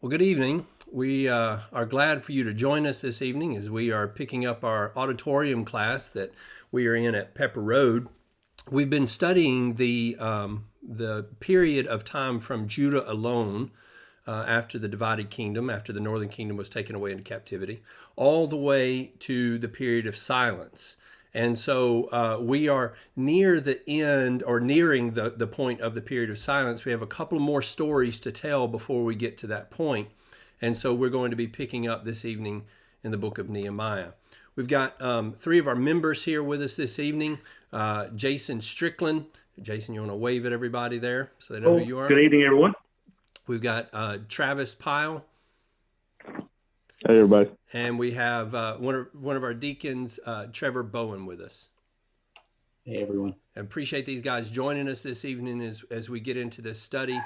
Well, good evening. We are glad for you to join us this evening as we are picking up our auditorium class that we are in at Pepper Road. We've been studying the period of time from Judah alone after the divided kingdom, after the northern kingdom was taken away into captivity, all the way to the period of silence. And so we are near the end or nearing the point of the period of silence. We have a couple more stories to tell before we get to that point. And so we're going to be picking up this evening in the book of Nehemiah. We've got three of our members here with us this evening. Jason Strickland. Jason, you want to wave at everybody there so they know who you are? Good evening, everyone. We've got Travis Pyle. Hey, everybody. And we have one of our deacons, Trevor Bowen, with us. Hey, everyone. I appreciate these guys joining us this evening as we get into this study,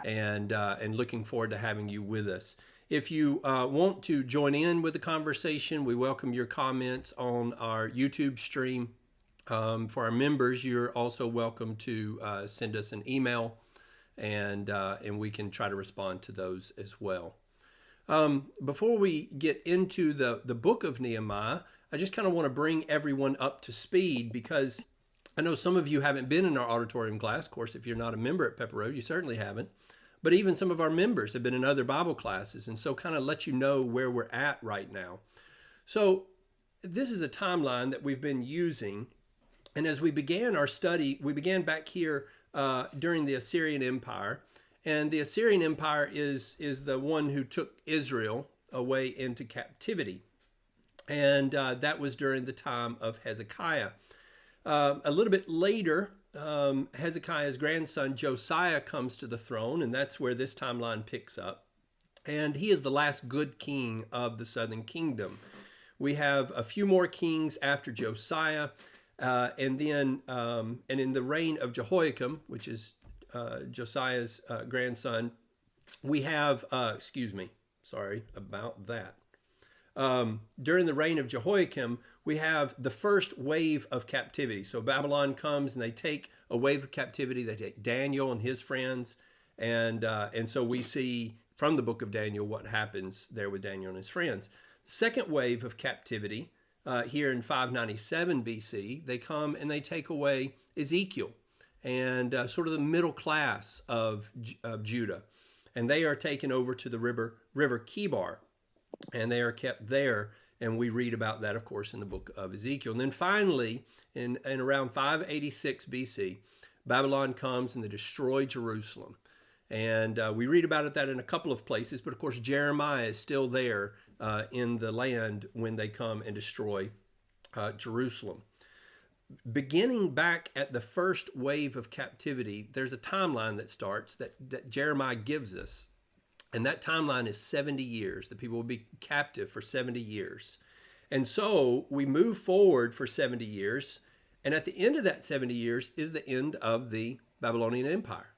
and looking forward to having you with us. If you want to join in with the conversation, we welcome your comments on our YouTube stream. For our members, you're also welcome to send us an email, and we can try to respond to those as well. Before we get into the book of Nehemiah, I just kind of want to bring everyone up to speed because I know some of you haven't been in our auditorium class. Of course, if you're not a member at Pepper Road, you certainly haven't. But even some of our members have been in other Bible classes, and so kind of let you know where we're at right now. So this is a timeline that we've been using, and as we began our study, we began back here during the Assyrian Empire. And the Assyrian Empire is the one who took Israel away into captivity. And that was during the time of Hezekiah. A little bit later, Hezekiah's grandson Josiah comes to the throne, and that's where this timeline picks up. And he is the last good king of the southern kingdom. We have a few more kings after Josiah, and then and in the reign of Jehoiakim, which is Josiah's grandson, we have, sorry about that. During the reign of Jehoiakim, we have the first wave of captivity. So Babylon comes and they take a wave of captivity. They take Daniel and his friends. And so we see from the book of Daniel what happens there with Daniel and his friends. The second wave of captivity here in 597 BC, they come and they take away Ezekiel and sort of the middle class of Judah. And they are taken over to the river Kibar, and they are kept there. And we read about that, of course, in the book of Ezekiel. And then finally, in around 586 BC, Babylon comes and they destroy Jerusalem. And we read about that in a couple of places, but of course, Jeremiah is still there in the land when they come and destroy Jerusalem. Beginning back at the first wave of captivity, there's a timeline that starts that Jeremiah gives us. And that timeline is 70 years. The people will be captive for 70 years. And so we move forward for 70 years. And at the end of that 70 years is the end of the Babylonian Empire.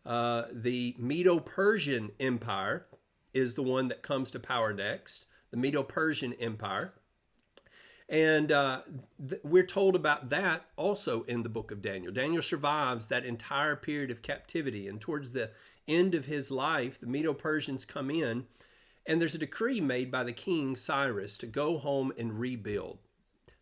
The Medo-Persian Empire is the one that comes to power next. The Medo-Persian Empire. And we're told about that also in the book of Daniel. Daniel survives that entire period of captivity. And towards the end of his life, the Medo-Persians come in, and there's a decree made by the king Cyrus to go home and rebuild.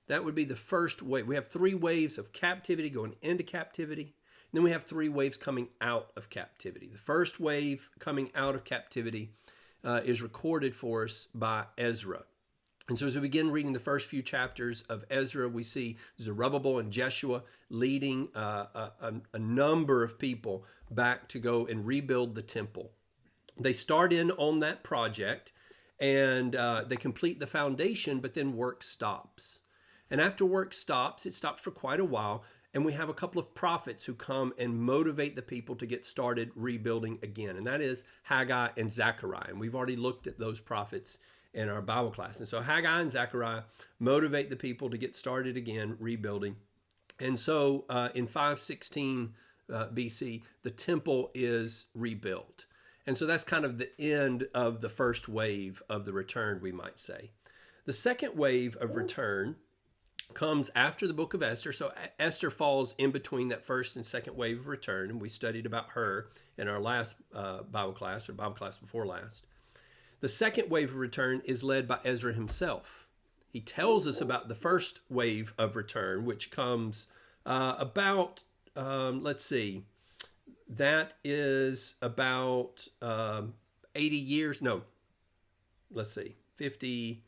That would be the first wave. We have three waves of captivity going into captivity. And then we have three waves coming out of captivity. The first wave coming out of captivity is recorded for us by Ezra. And so as we begin reading the first few chapters of Ezra, we see Zerubbabel and Jeshua leading a number of people back to go and rebuild the temple. They start in on that project and they complete the foundation, but then work stops. And after work stops, it stops for quite a while. And we have a couple of prophets who come and motivate the people to get started rebuilding again. And that is Haggai and Zechariah. And we've already looked at those prophets in our Bible class. And so Haggai and Zechariah motivate the people to get started again, rebuilding. And so in 516 BC, the temple is rebuilt. And so that's kind of the end of the first wave of the return, we might say. The second wave of return comes after the book of Esther. So Esther falls in between that first and second wave of return. And we studied about her in our last Bible class, or Bible class before last. The second wave of return is led by Ezra himself. He tells us about the first wave of return, which comes about, let's see, that is about 80 years. No, let's see, 50,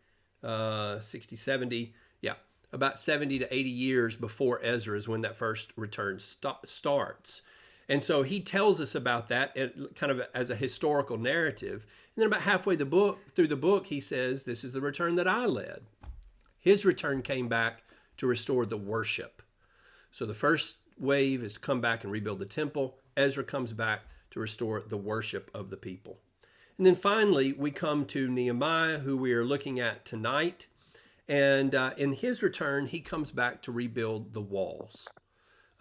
60, 70. Yeah, about 70 to 80 years before Ezra is when that first return starts. And so he tells us about that kind of as a historical narrative. And then about halfway through the book, he says, this is the return that I led. His return came back to restore the worship. So the first wave is to come back and rebuild the temple. Ezra comes back to restore the worship of the people. And then finally, we come to Nehemiah, who we are looking at tonight. And in his return, he comes back to rebuild the walls.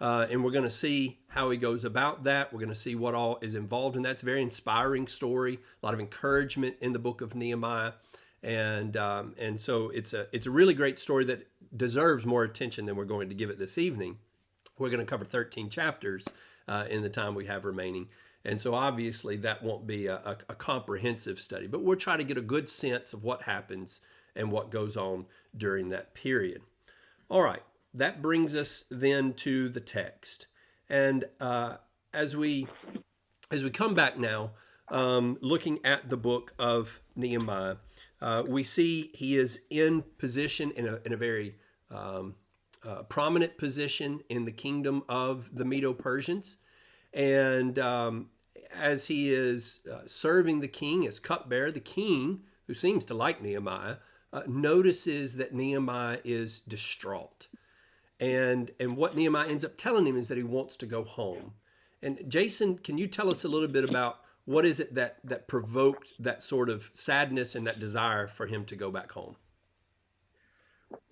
And we're going to see how he goes about that. We're going to see what all is involved in that. It's a very inspiring story, a lot of encouragement in the book of Nehemiah. And so it's a really great story that deserves more attention than we're going to give it this evening. We're going to cover 13 chapters in the time we have remaining. And so obviously that won't be a comprehensive study, but we'll try to get a good sense of what happens and what goes on during that period. All right, that brings us then to the text. And as we come back now, looking at the book of Nehemiah, we see he is in position in a very prominent position in the kingdom of the Medo-Persians. And as he is serving the king as cupbearer, the king, who seems to like Nehemiah, notices that Nehemiah is distraught. And what Nehemiah ends up telling him is that he wants to go home. And Jason, can you tell us a little bit about what is it that provoked that sort of sadness and that desire for him to go back home?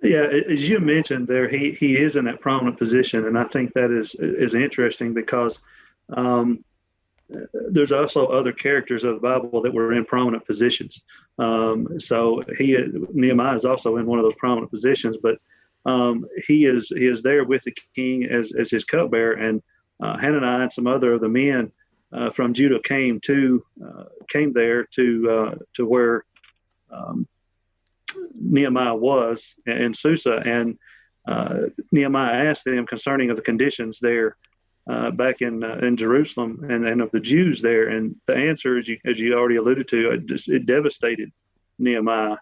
Yeah, as you mentioned there, he is in that prominent position, and I think that is interesting because there's also other characters of the Bible that were in prominent positions. So Nehemiah is also in one of those prominent positions, but he is there with the king as his cupbearer, and Hananiah and some other of the men from Judah came there to where Nehemiah was in Susa, and Nehemiah asked them concerning of the conditions there back in Jerusalem and of the Jews there, and the answer, as you already alluded to, it devastated Nehemiah.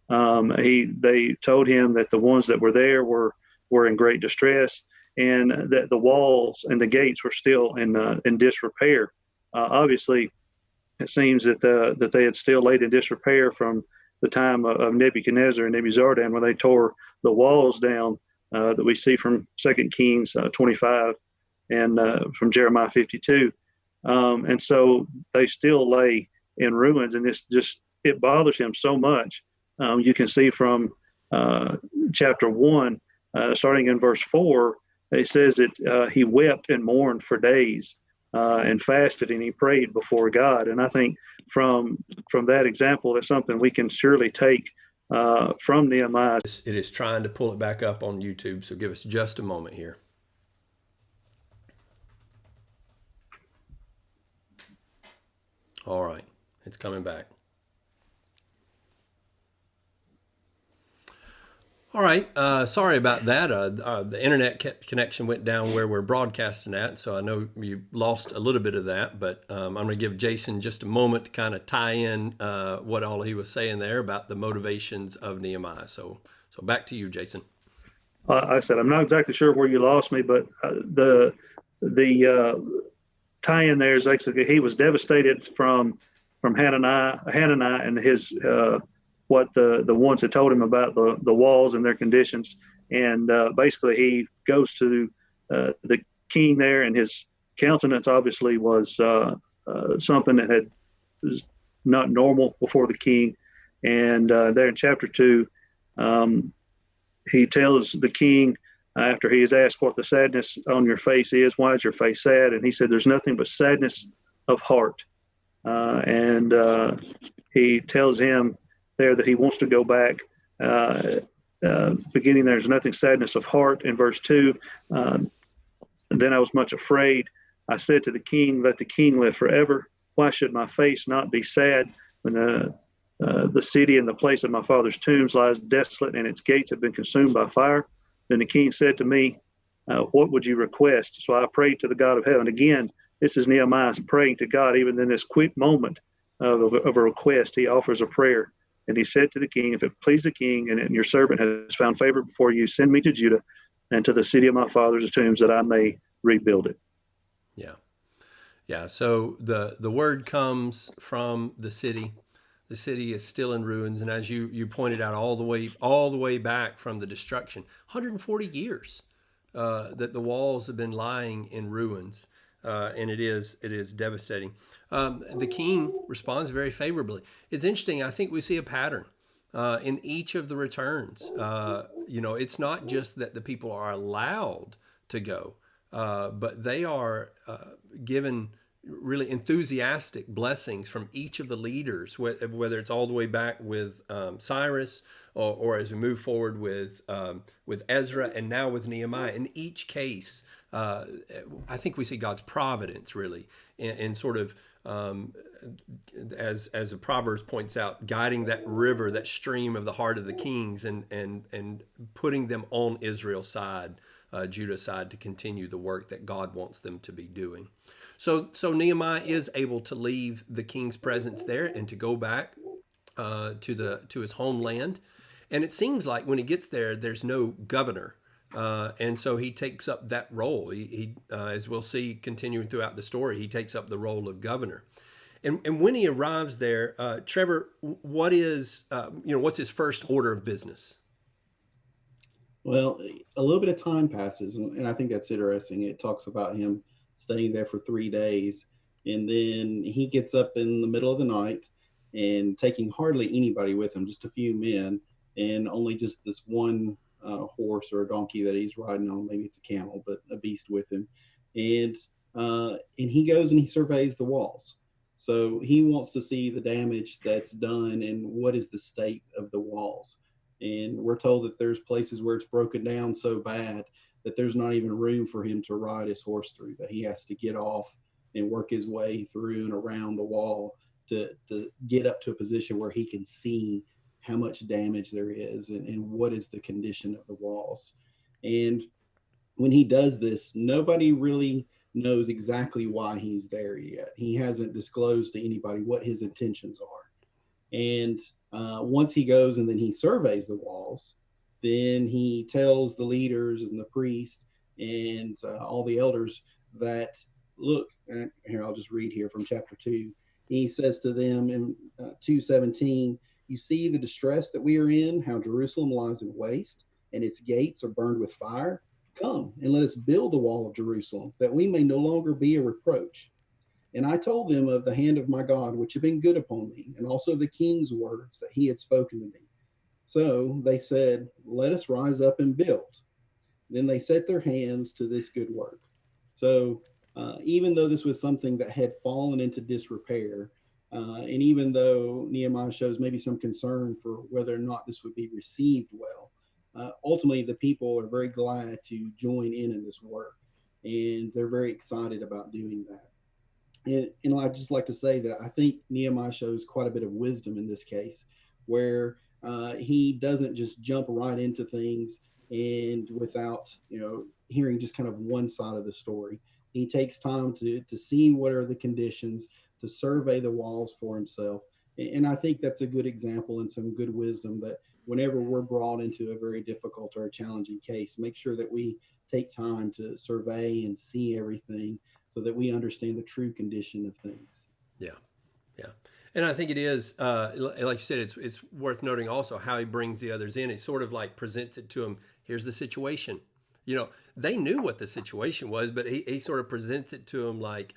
They told him that the ones that were there were in great distress, and that the walls and the gates were still in disrepair. Obviously, it seems that they had still laid in disrepair from the time of Nebuchadnezzar and Nebuzaradan, when they tore the walls down that we see from 2 Kings 25 and from Jeremiah 52. And so they still lay in ruins, and it bothers him so much. You can see from chapter 1, starting in verse 4, it says that he wept and mourned for days and fasted, and he prayed before God. And I think from that example, that's something we can surely take from Nehemiah. It is trying to pull it back up on YouTube, so give us just a moment here. All right, it's coming back. All right, sorry about that. The internet connection went down where we're broadcasting at, so I know you lost a little bit of that, but I'm going to give Jason just a moment to kind of tie in what all he was saying there about the motivations of Nehemiah. So back to you, Jason. I said, I'm not exactly sure where you lost me, but the tie-in there is actually he was devastated from Hananiah and his what the ones that told him about the walls and their conditions, and basically he goes to the king there, and his countenance obviously was something that was not normal before the king. And there in chapter 2, he tells the king, after he is asked what the sadness on your face is, why is your face sad? And he said, there's nothing but sadness of heart. And he tells him there that he wants to go back. Beginning there's nothing sadness of heart in verse 2. Then I was much afraid. I said to the king, let the king live forever. Why should my face not be sad when The city and the place of my father's tombs lies desolate, and its gates have been consumed by fire. Then the king said to me, what would you request? So I prayed to the God of heaven. Again, this is Nehemiah praying to God. Even in this quick moment of a request, he offers a prayer. And he said to the king, if it please the king, and your servant has found favor before you, send me to Judah and to the city of my father's tombs, that I may rebuild it. Yeah. Yeah. So the word comes from the city. The city is still in ruins, and as you pointed out, all the way back from the destruction, 140 years that the walls have been lying in ruins, and it is devastating. The king responds very favorably. It's interesting. I think we see a pattern in each of the returns. It's not just that the people are allowed to go, but they are given really enthusiastic blessings from each of the leaders, whether it's all the way back with Cyrus, or as we move forward with Ezra, and now with Nehemiah. In each case, I think we see God's providence really, in sort of as the Proverbs points out, guiding that river, that stream of the heart of the kings, and putting them on Israel's side, Judah's side, to continue the work that God wants them to be doing. So Nehemiah is able to leave the king's presence there and to go back to his homeland. And it seems like when he gets there, there's no governor. And so he takes up that role. He as we'll see continuing throughout the story, he takes up the role of governor. And when he arrives there, Trevor, what is what's his first order of business? Well, a little bit of time passes, and I think that's interesting. It talks about him staying there for 3 days, and then he gets up in the middle of the night and taking hardly anybody with him, just a few men, and only just this one horse or a donkey that he's riding on. Maybe it's a camel, but a beast with him. And he goes and he surveys the walls. So he wants to see the damage that's done and what is the state of the walls. And we're told that there's places where it's broken down so bad that there's not even room for him to ride his horse through, that he has to get off and work his way through and around the wall to get up to a position where he can see how much damage there is and what is the condition of the walls. And when he does this, nobody really knows exactly why he's there yet. He hasn't disclosed to anybody what his intentions are. And once he goes and then he surveys the walls, then he tells the leaders and the priest and all the elders that, look, here, I'll just read here from chapter 2. He says to them in 2:17, you see the distress that we are in, how Jerusalem lies in waste, and its gates are burned with fire. Come and let us build the wall of Jerusalem, that we may no longer be a reproach. And I told them of the hand of my God, which had been good upon me, and also the king's words that he had spoken to me. So they said, let us rise up and build. Then they set their hands to this good work. So even though this was something that had fallen into disrepair, and even though Nehemiah shows maybe some concern for whether or not this would be received well, ultimately the people are very glad to join in this work, and they're very excited about doing that. And I'd just like to say that I think Nehemiah shows quite a bit of wisdom in this case, where he doesn't just jump right into things and without hearing just kind of one side of the story. He takes time to see what are the conditions, to survey the walls for himself. And I think that's a good example and some good wisdom, that whenever we're brought into a very difficult or a challenging case, make sure that we take time to survey and see everything so that we understand the true condition of things. Yeah, yeah. And I think it is, like you said, it's worth noting also how he brings the others in. He sort of like presents it to them. Here's the situation. They knew what the situation was, but he sort of presents it to them like,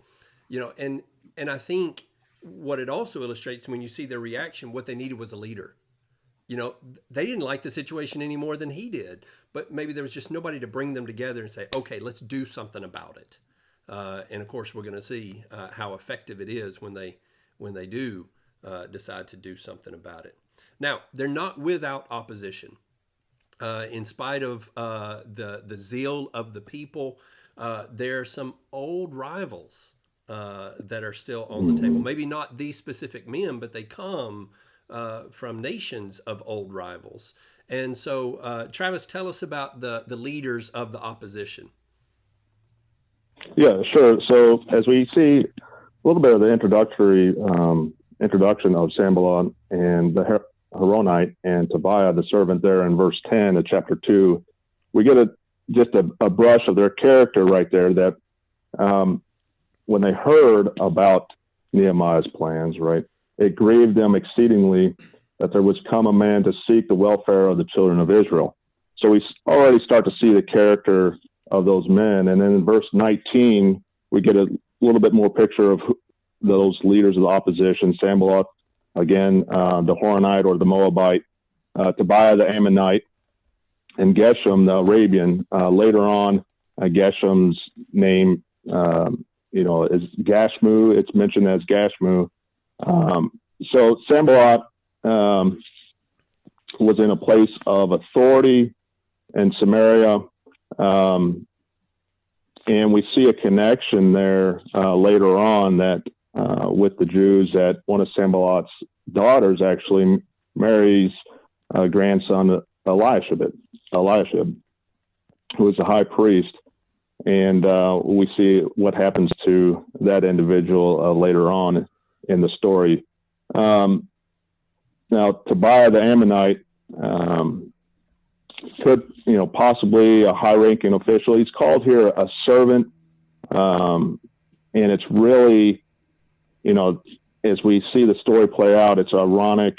and I think what it also illustrates, when you see their reaction, what they needed was a leader. They didn't like the situation any more than he did, but maybe there was just nobody to bring them together and say, okay, let's do something about it. And of course, we're going to see how effective it is when they do decide to do something about it. Now, they're not without opposition. In spite of the zeal of the people, there are some old rivals that are still on the table. Maybe not these specific men, but they come from nations of old rivals. And so, Travis, tell us about the leaders of the opposition. Yeah, sure. So as we see a little bit of the introduction of Sanballat and the Horonite and Tobiah, the servant, there in verse 10 of chapter 2, we get just a brush of their character right there, that when they heard about Nehemiah's plans, right, it grieved them exceedingly that there was come a man to seek the welfare of the children of Israel. So we already start to see the character of those men. And then in verse 19, we get a little bit more picture of those leaders of the opposition: Sanballat, again, the Horonite or the Moabite, Tobiah the Ammonite, and Geshem the Arabian. Later on, Geshem's name, is Gashmu. It's mentioned as Gashmu. So Sanballat was in a place of authority in Samaria. And we see a connection there later on that with the Jews, that one of Sanballat's daughters actually marries a grandson, Eliashib, who is a high priest. And we see what happens to that individual later on in the story. Now, Tobiah the Ammonite could, possibly a high-ranking official. He's called here a servant, and it's really, as we see the story play out, it's ironic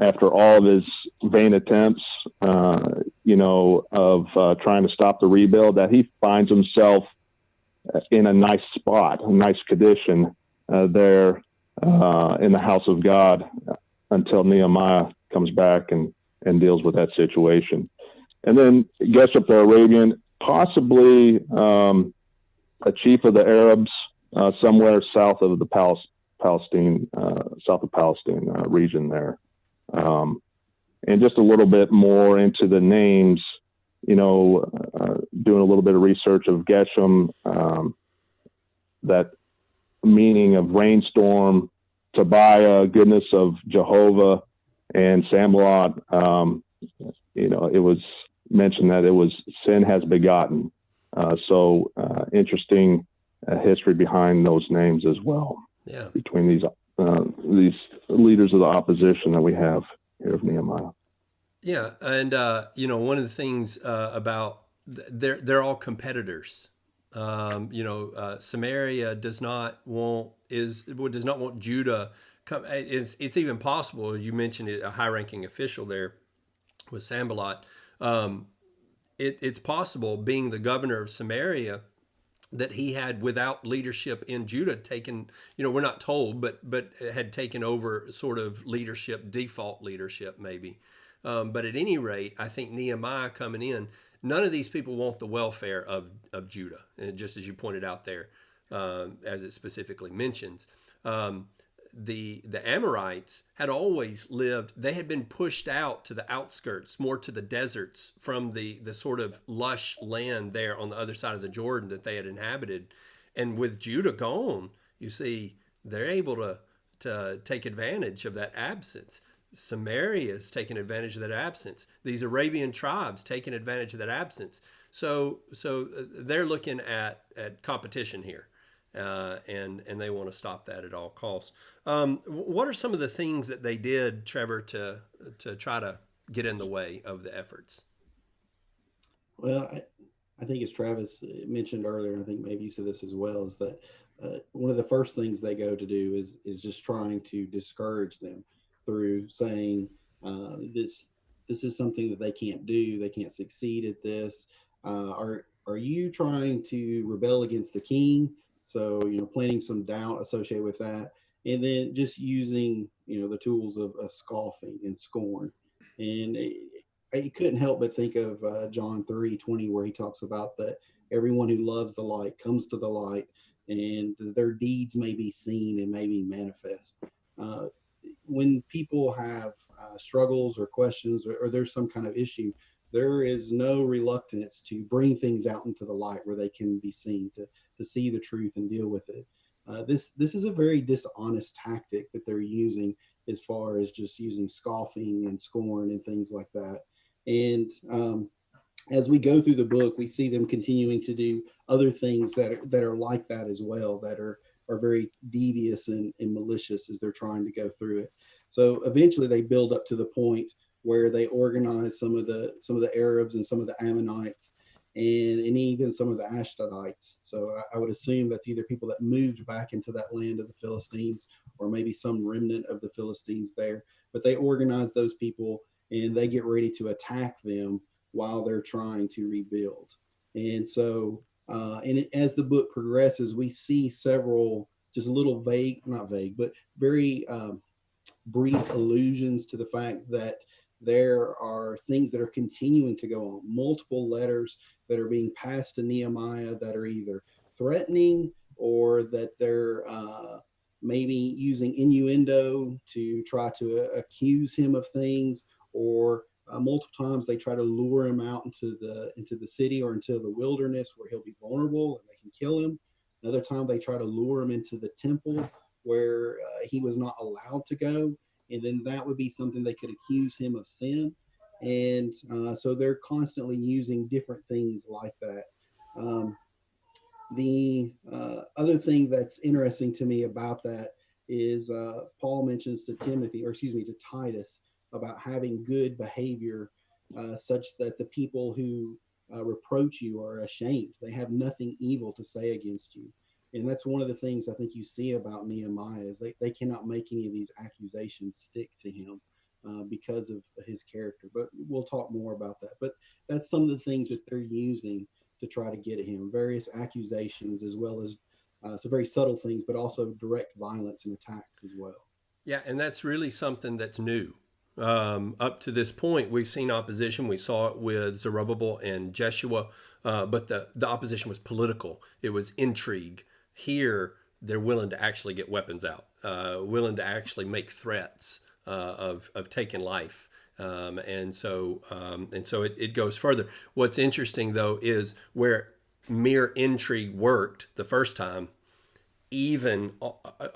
after all of his vain attempts, of trying to stop the rebuild, that he finds himself in a nice spot, a nice condition there in the house of God until Nehemiah comes back and deals with that situation. And then Geshem the Arabian, possibly a chief of the Arabs somewhere south of the Palestine region there. And just a little bit more into the names, doing a little bit of research of Geshem, that meaning of rainstorm, Tobiah, goodness of Jehovah, and Sanballat, it was mentioned that it was sin has begotten. So interesting history behind those names as well. Yeah. Between these leaders of the opposition that we have here of Nehemiah. Yeah, and one of the things about they're all competitors. Samaria does not want Judah come. It's even possible. You mentioned it, a high-ranking official there with Sanballat. It's possible, being the governor of Samaria, that he had, without leadership in Judah, taken, we're not told, but had taken over sort of leadership, default leadership maybe. But at any rate, I think Nehemiah coming in, none of these people want the welfare of Judah, and just as you pointed out there, as it specifically mentions. The Amorites had always lived, they had been pushed out to the outskirts, more to the deserts, from the sort of lush land there on the other side of the Jordan that they had inhabited. And with Judah gone, you see, they're able to take advantage of that absence. Samaria's taking advantage of that absence. These Arabian tribes taking advantage of that absence. So they're looking at competition here. And they want to stop that at all costs. What are some of the things that they did, Trevor, to try to get in the way of the efforts? Well, I think as Travis mentioned earlier, I think maybe you said this as well, is that one of the first things they go to do is just trying to discourage them through saying this is something that they can't do. They can't succeed at this. Are you trying to rebel against the king? So, planting some doubt associated with that. And then just using, the tools of scoffing and scorn. And I couldn't help but think of John 3:20, where he talks about that everyone who loves the light comes to the light, and their deeds may be seen and may be manifest. When people have struggles or questions, or there's some kind of issue, there is no reluctance to bring things out into the light where they can be seen, to see the truth and deal with it. This is a very dishonest tactic that they're using, as far as just using scoffing and scorn and things like that. And as we go through the book, we see them continuing to do other things that are like that as well, that are very devious and malicious as they're trying to go through it. So eventually, they build up to the point where they organize some of the Arabs and some of the Ammonites and even some of the Ashdodites. So I would assume that's either people that moved back into that land of the Philistines or maybe some remnant of the Philistines there. But they organize those people and they get ready to attack them while they're trying to rebuild. And so, as the book progresses, we see several just little vague, not vague, but very brief allusions to the fact that there are things that are continuing to go on, multiple letters that are being passed to Nehemiah that are either threatening or that they're maybe using innuendo to try to accuse him of things, or multiple times they try to lure him out into the city or into the wilderness where he'll be vulnerable and they can kill him. Another time they try to lure him into the temple where he was not allowed to go, and then that would be something they could accuse him of sin. And so they're constantly using different things like that. The other thing that's interesting to me about that is Paul mentions to Timothy, or excuse me, to Titus, about having good behavior such that the people who reproach you are ashamed. They have nothing evil to say against you. And that's one of the things I think you see about Nehemiah is they cannot make any of these accusations stick to him because of his character. But we'll talk more about that. But that's some of the things that they're using to try to get at him, various accusations, as well as some very subtle things, but also direct violence and attacks as well. Yeah, and that's really something that's new. Up to this point, we've seen opposition. We saw it with Zerubbabel and Jeshua, but the opposition was political. It was intrigue. Here, they're willing to actually get weapons out, willing to actually make threats of taking life. And so it goes further. What's interesting, though, is where mere intrigue worked the first time, even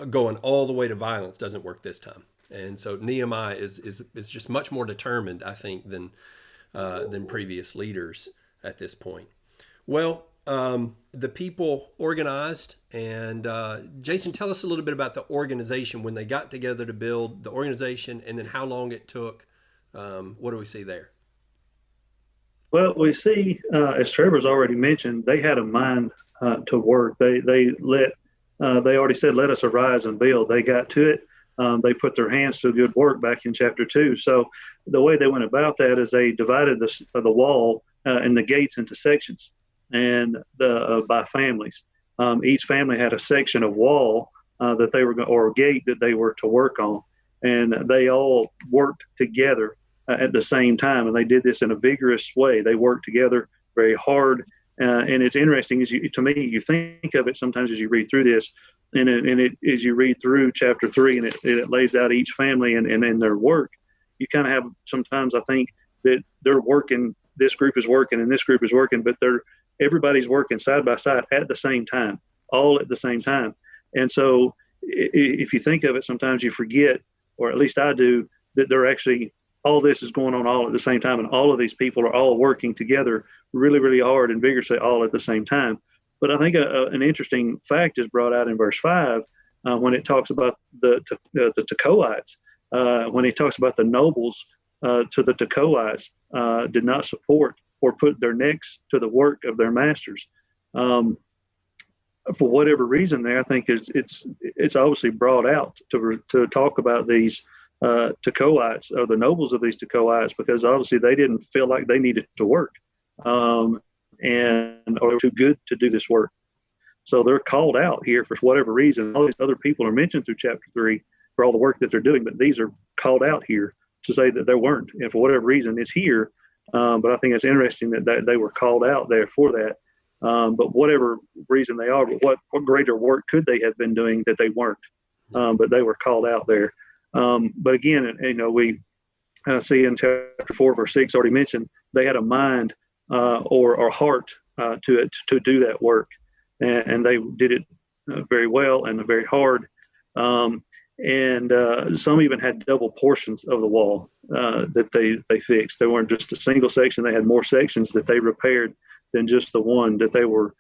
going all the way to violence doesn't work this time. And so Nehemiah is just much more determined, I think, than previous leaders at this point. Well, the people organized, and Jason, tell us a little bit about the organization when they got together to build the organization, and then how long it took. What do we see there? Well, we see, as Trevor's already mentioned, they had a mind to work. They already said, "Let us arise and build." They got to it. They put their hands to good work back in chapter 2. So the way they went about that is they divided the wall and the gates into sections, and by families. Each family had a section of wall that they were, or a gate that they were to work on, and they all worked together at the same time, and they did this in a vigorous way. They worked together very hard, and it's interesting to me. You think of it sometimes as you read through this, and as you read through chapter 3, and it lays out each family and their work. You kind of have sometimes I think that they're working. This group is working, and this group is working, but everybody's working side by side at the same time, all at the same time. And so, if you think of it, sometimes you forget, or at least I do, that they're actually. All this is going on all at the same time, and all of these people are all working together really, really hard and vigorously all at the same time. But I think an interesting fact is brought out in verse 5 when it talks about the Tekoites, when he talks about the nobles to the Tekoites did not support or put their necks to the work of their masters. For whatever reason there, I think it's obviously brought out to talk about these Tekoites, or the nobles of these Tekoites, because obviously they didn't feel like they needed to work or were too good to do this work. So they're called out here for whatever reason. All these other people are mentioned through chapter 3 for all the work that they're doing, but these are called out here to say that they weren't. And for whatever reason, it's here. But I think it's interesting that they were called out there for that. But whatever reason they are, what greater work could they have been doing that they weren't? But they were called out there. But again, we see in chapter 4, verse 6, already mentioned, they had a mind or heart to do that work, and they did it very well and very hard. And some even had double portions of the wall that they fixed. They weren't just a single section; they had more sections that they repaired than just the one that they were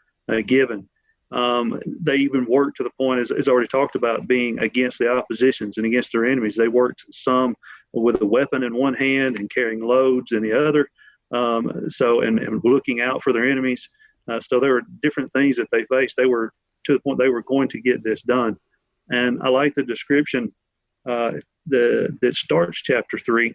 given. They even worked to the point, as already talked about, being against the oppositions and against their enemies. They worked some with a weapon in one hand and carrying loads in the other. And looking out for their enemies. So there were different things that they faced. They were to the point they were going to get this done. And I like the description that starts chapter 3,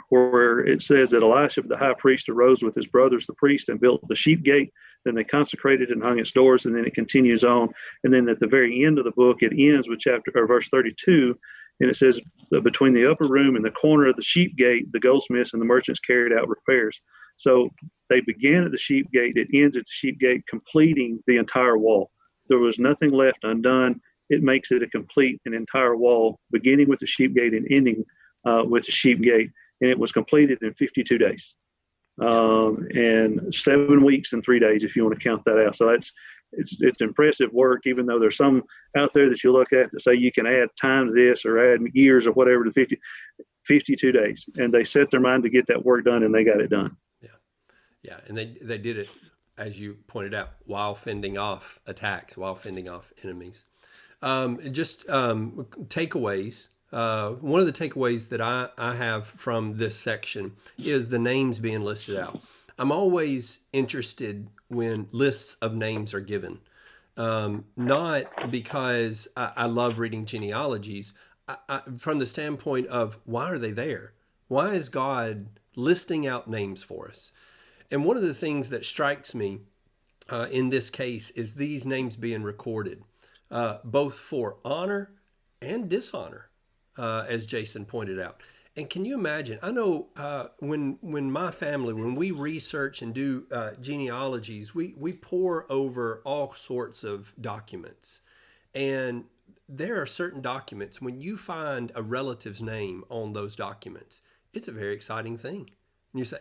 where it says that Elisha, the high priest, arose with his brothers, the priest, and built the sheep gate. Then they consecrated and hung its doors, and then it continues on. And then at the very end of the book, it ends with verse 32, and it says, between the upper room and the corner of the sheep gate, the goldsmiths and the merchants carried out repairs. So they began at the sheep gate, it ends at the sheep gate, completing the entire wall. There was nothing left undone. It makes it a complete and entire wall, beginning with the sheep gate and ending with the sheep gate. And it was completed in 52 days. And 7 weeks and 3 days, if you want to count that out. So it's impressive work, even though there's some out there that you look at that say you can add time to this or add years or whatever to 52 days. And they set their mind to get that work done, and they got it done. Yeah. And they did it, as you pointed out, while fending off attacks, while fending off enemies. Takeaways. One of the takeaways that I have from this section is the names being listed out. I'm always interested when lists of names are given, not because I love reading genealogies, from the standpoint of why are they there? Why is God listing out names for us? And one of the things that strikes me in this case is these names being recorded, both for honor and dishonor. As Jason pointed out. And can you imagine, I know when my family, when we research and do genealogies, we pore over all sorts of documents. And there are certain documents, when you find a relative's name on those documents, it's a very exciting thing. And you say,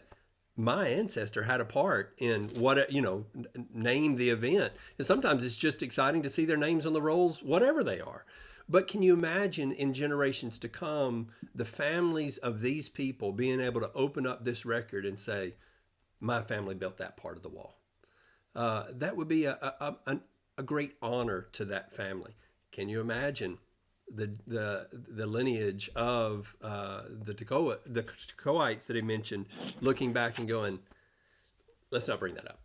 my ancestor had a part in what, name the event. And sometimes it's just exciting to see their names on the rolls, whatever they are. But can you imagine in generations to come, the families of these people being able to open up this record and say, my family built that part of the wall? That would be a great honor to that family. Can you imagine the lineage of the Tekoites that he mentioned, looking back and going, let's not bring that up.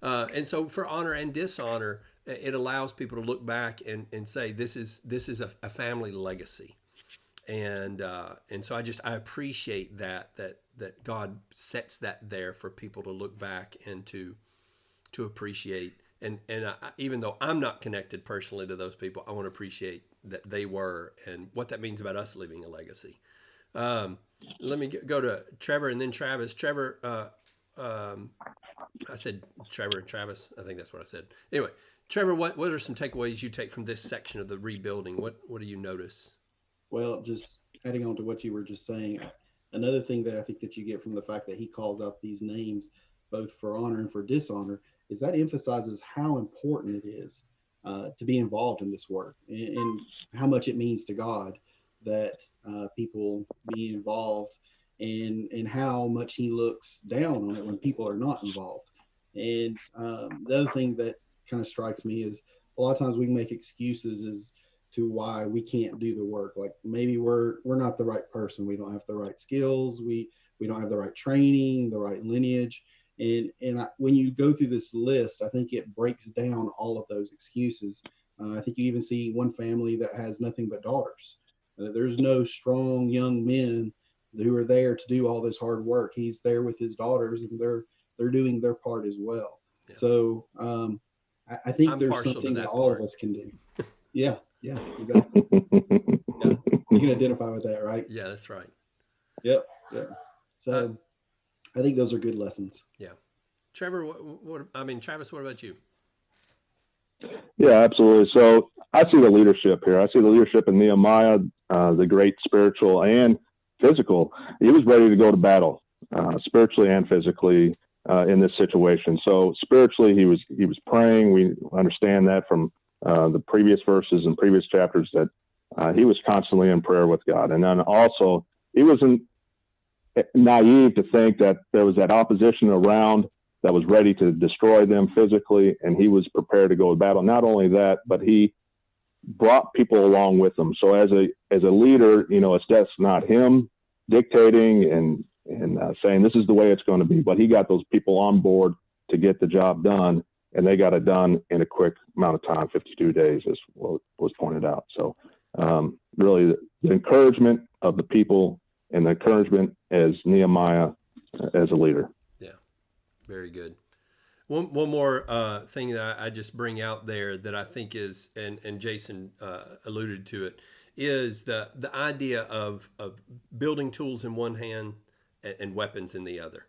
And so for honor and dishonor, it allows people to look back and say this is a family legacy, and so I appreciate that God sets that there for people to look back and to appreciate, and even though I'm not connected personally to those people, I want to appreciate that they were and what that means about us leaving a legacy. Let me go to Trevor and then Travis. Trevor, I said Trevor and Travis. I think that's what I said. Anyway. Trevor, what are some takeaways you take from this section of the rebuilding? What do you notice? Well, just adding on to what you were just saying, another thing that I think that you get from the fact that he calls out these names, both for honor and for dishonor, is that emphasizes how important it is to be involved in this work and how much it means to God that people be involved and how much he looks down on it when people are not involved. And the other thing that kind of strikes me is a lot of times we make excuses as to why we can't do the work. Like maybe we're not the right person. We don't have the right skills. We don't have the right training, the right lineage. And when you go through this list, I think it breaks down all of those excuses. I think you even see one family that has nothing but daughters. There's no strong young men who are there to do all this hard work. He's there with his daughters, and they're doing their part as well. Yeah. So I think there's something that all of us can do. Yeah, exactly. Yeah, you can identify with that, right? Yeah, that's right. Yep. So I think those are good lessons. Yeah. Trevor, Travis, what about you? Yeah, absolutely. So I see the leadership here. I see the leadership in Nehemiah, the great spiritual and physical. He was ready to go to battle, spiritually and physically, in this situation. So spiritually, he was praying. We understand that from the previous verses and previous chapters that he was constantly in prayer with God. And then also, he wasn't naive to think that there was that opposition around that was ready to destroy them physically, and he was prepared to go to battle. Not only that, but he brought people along with him. So as a leader, it's just not him dictating and saying this is the way it's going to be, but he got those people on board to get the job done, and they got it done in a quick amount of time, 52 days, as was pointed out. So really the encouragement of the people and the encouragement as Nehemiah as a leader. Yeah, very good. One more thing that I just bring out there that I think is, and Jason alluded to it, is the idea of building tools in one hand and weapons in the other.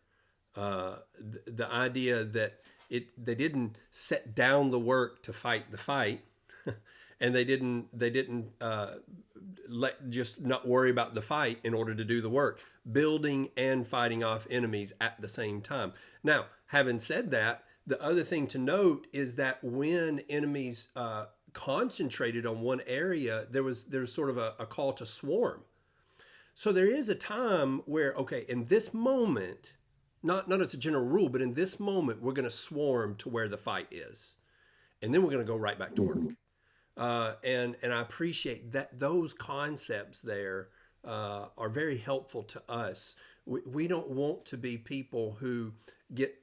The idea that they didn't set down the work to fight the fight, and they didn't just not worry about the fight in order to do the work, building and fighting off enemies at the same time. Now, having said that, the other thing to note is that when enemies concentrated on one area, there was sort of a call to swarm. So there is a time where, okay, in this moment, not as a general rule, but in this moment, we're going to swarm to where the fight is, and then we're going to go right back to work. And I appreciate that those concepts there are very helpful to us. We don't want to be people who get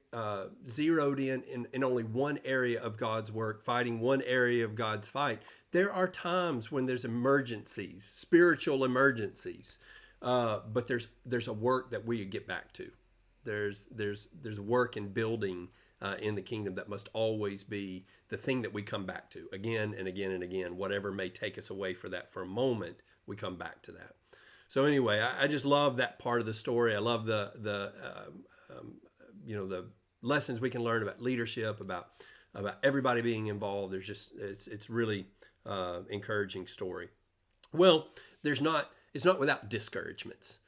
zeroed in only one area of God's work, fighting one area of God's fight. There are times when there's emergencies, spiritual emergencies, but there's a work that we get back to. There's work in building in the kingdom that must always be the thing that we come back to again and again and again. Whatever may take us away for that for a moment, we come back to that. So anyway, I just love that part of the story. I love the lessons we can learn about leadership, about everybody being involved. It's really encouraging story. Well, it's not without discouragements.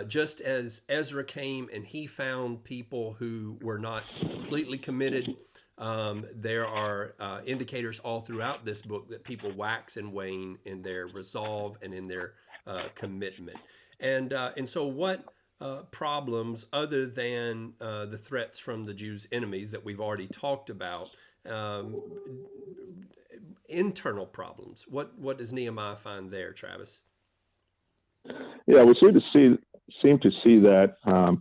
Just as Ezra came and he found people who were not completely committed, there are indicators all throughout this book that people wax and wane in their resolve and in their commitment. And so what problems, other than the threats from the Jews' enemies that we've already talked about, internal problems, what does Nehemiah find there, Travis? Yeah, we seem to see that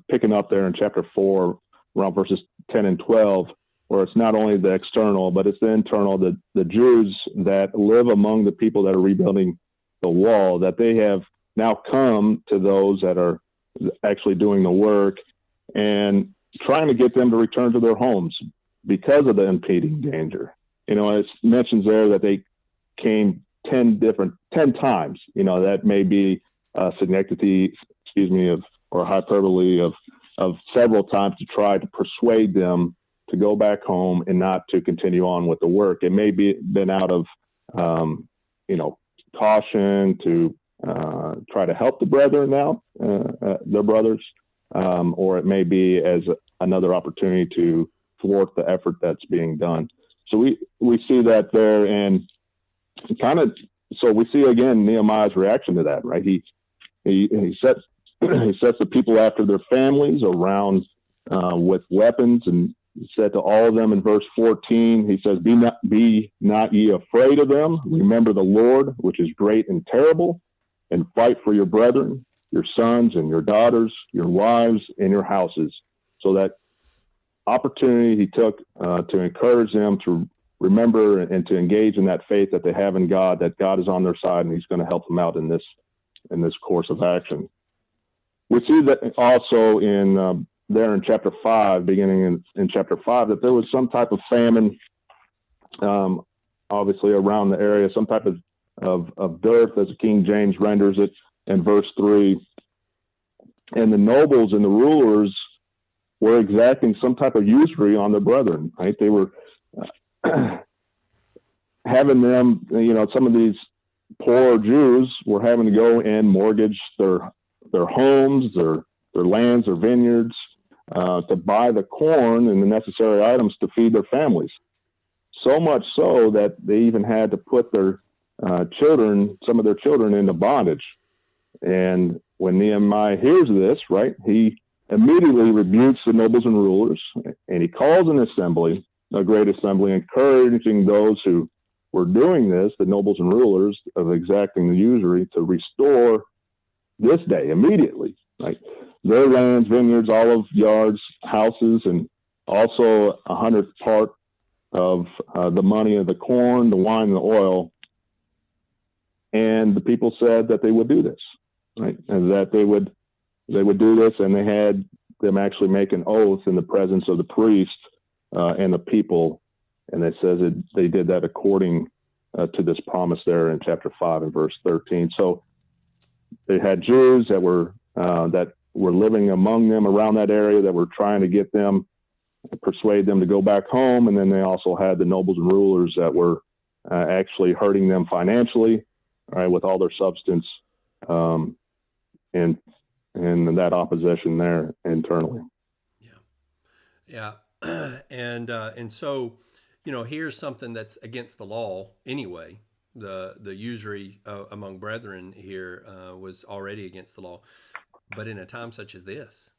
picking up there in chapter 4, around verses 10 and 12, where it's not only the external, but it's the internal, the Jews that live among the people that are rebuilding the wall, that they have now come to those that are actually doing the work and trying to get them to return to their homes because of the impending danger. It mentions there that they came 10 times. That may be synecdoche, or hyperbole of several times to try to persuade them to go back home and not to continue on with the work. It may be been out of, caution to try to help the brethren now, their brothers, or it may be as another opportunity to thwart the effort that's being done. So we see that there, and so we see again Nehemiah's reaction to that, right? He sets the people after their families around with weapons, and he said to all of them in verse 14, he says, be not ye afraid of them. Remember the Lord, which is great and terrible, and fight for your brethren, your sons and your daughters, your wives and your houses. So that opportunity he took to encourage them to remember and to engage in that faith that they have in God, that God is on their side and he's going to help them out in this course of action. We see that also in there in chapter 5, beginning in chapter 5, that there was some type of famine, obviously around the area, some type of dearth, as King James renders it in verse 3. And the nobles and the rulers were exacting some type of usury on their brethren, right? They were having them, some of these poor Jews were having to go and mortgage their homes, their lands, their vineyards, to buy the corn and the necessary items to feed their families. So much so that they even had to put their some of their children into bondage. And when Nehemiah hears this, right, he immediately rebukes the nobles and rulers, and he calls an assembly, a great assembly, encouraging those who were doing this, the nobles and rulers, of exacting the usury, to restore this day immediately, like their lands, vineyards, olive yards, houses, and also 100th part of the money of the corn, the wine, and the oil. And the people said that they would do this, right, and that they would do this, and they had them actually make an oath in the presence of the priest and the people, and it says that they did that according to this promise there in chapter 5 and verse 13. So they had Jews that were living among them around that area that were trying to get them, persuade them to go back home, and then they also had the nobles and rulers that were actually hurting them financially, right, with all their substance, and that opposition there internally. Yeah. And so, here's something that's against the law anyway. The usury among brethren here was already against the law, but in a time such as this,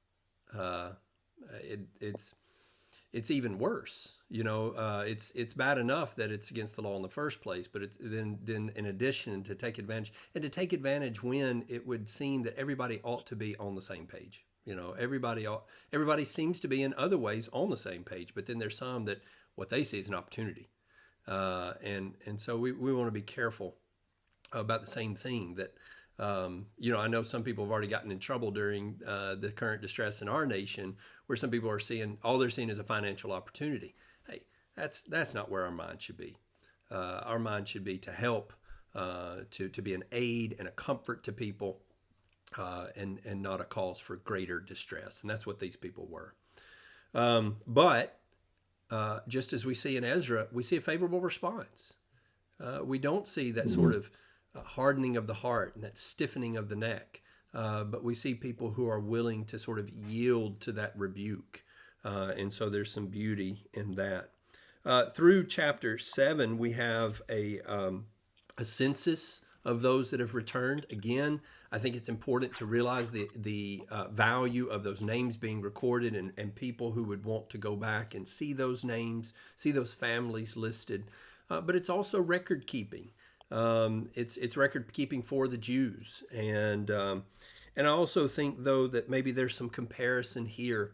it's even worse. It's bad enough that it's against the law in the first place, but it's then in addition to take advantage when it would seem that everybody ought to be on the same page. Everybody seems to be in other ways on the same page, but then there's some that what they see is an opportunity, and so we want to be careful about the same thing that. I know some people have already gotten in trouble during the current distress in our nation, where some people are seeing all they're seeing is a financial opportunity. Hey, that's not where our mind should be. Our mind should be to help, to be an aid and a comfort to people, and not a cause for greater distress. And that's what these people were. But just as we see in Ezra, we see a favorable response. We don't see that sort of hardening of the heart and that stiffening of the neck, but we see people who are willing to sort of yield to that rebuke, and so there's some beauty in that. Through chapter 7, we have a census of those that have returned. Again, I think it's important to realize the value of those names being recorded, and people who would want to go back and see those names, see those families listed. But it's also record keeping. It's record keeping for the Jews, and I also think, though, that maybe there's some comparison here